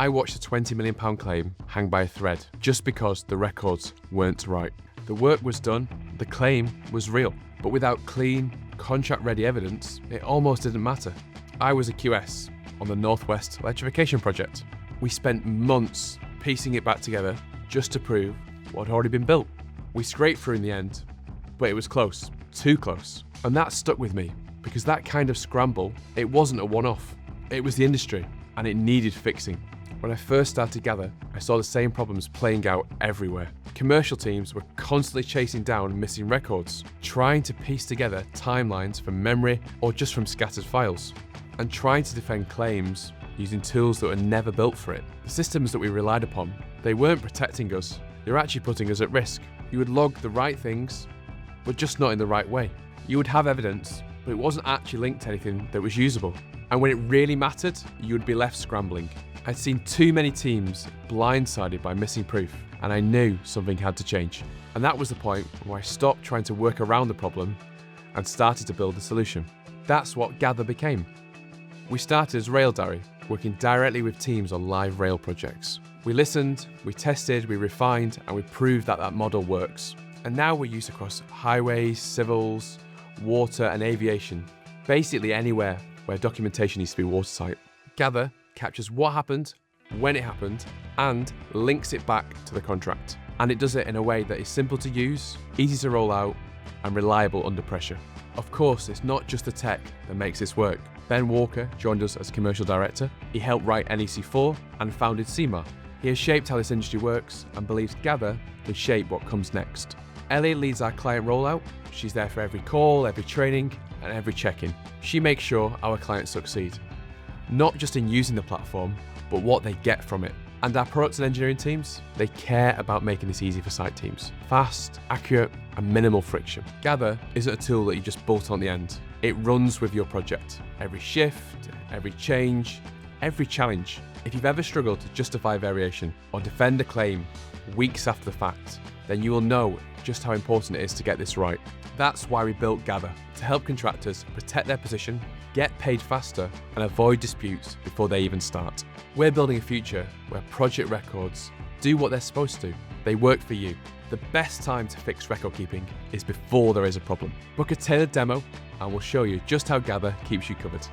I watched a £20 million claim hang by a thread just because the records weren't right. The work was done, the claim was real, but without clean, contract-ready evidence, it almost didn't matter. I was a QS on the North West Electrification Project. We spent months piecing it back together just to prove what had already been built. We scraped through in the end, but it was close, too close. And that stuck with me, because that kind of scramble, it wasn't a one-off. It was the industry, and it needed fixing. When I first started 𝗲𝗹, I saw the same problems playing out everywhere. Commercial teams were constantly chasing down missing records, trying to piece together timelines from memory or just from scattered files, and trying to defend claims using tools that were never built for it. The systems that we relied upon, they weren't protecting us, they were actually putting us at risk. You would log the right things, but just not in the right way. You would have evidence, but it wasn't actually linked to anything that was usable. And when it really mattered, you would be left scrambling. I'd seen too many teams blindsided by missing proof, and I knew something had to change. And that was the point where I stopped trying to work around the problem and started to build a solution. That's what 𝗲𝗹 became. We started as Raildiary, working directly with teams on live rail projects. We listened, we tested, we refined, and we proved that that model works. And now we're used across highways, civils, water, and aviation, basically anywhere where documentation needs to be watertight. 𝗲𝗹 captures what happened, when it happened, and links it back to the contract. And it does it in a way that is simple to use, easy to roll out, and reliable under pressure. Of course, it's not just the tech that makes this work. Ben Walker joined us as commercial director. He helped write 𝗪𝗍𝗂 and founded 𝗲𝗵. He has shaped how this industry works and believes 𝗲𝗹 can shape what comes next. Ellie leads our client rollout. She's there for every call, every training, and every check-in. She makes sure our clients succeed, not just in using the platform, but what they get from it. And our product and engineering teams, they care about making this easy for site teams. Fast, accurate, and minimal friction. 𝗲𝗹 isn't a tool that you just bolt on the end. It runs with your project. Every shift, every change, every challenge. If you've ever struggled to justify variation or defend a claim weeks after the fact, then you will know just how important it is to get this right. That's why we built 𝗲𝗹, to help contractors protect their position, get paid faster, and avoid disputes before they even start. We're building a future where project records do what they're supposed to. They work for you. The best time to fix record keeping is before there is a problem. Book a tailored demo and we'll show you just how 𝗲𝗹 keeps you covered.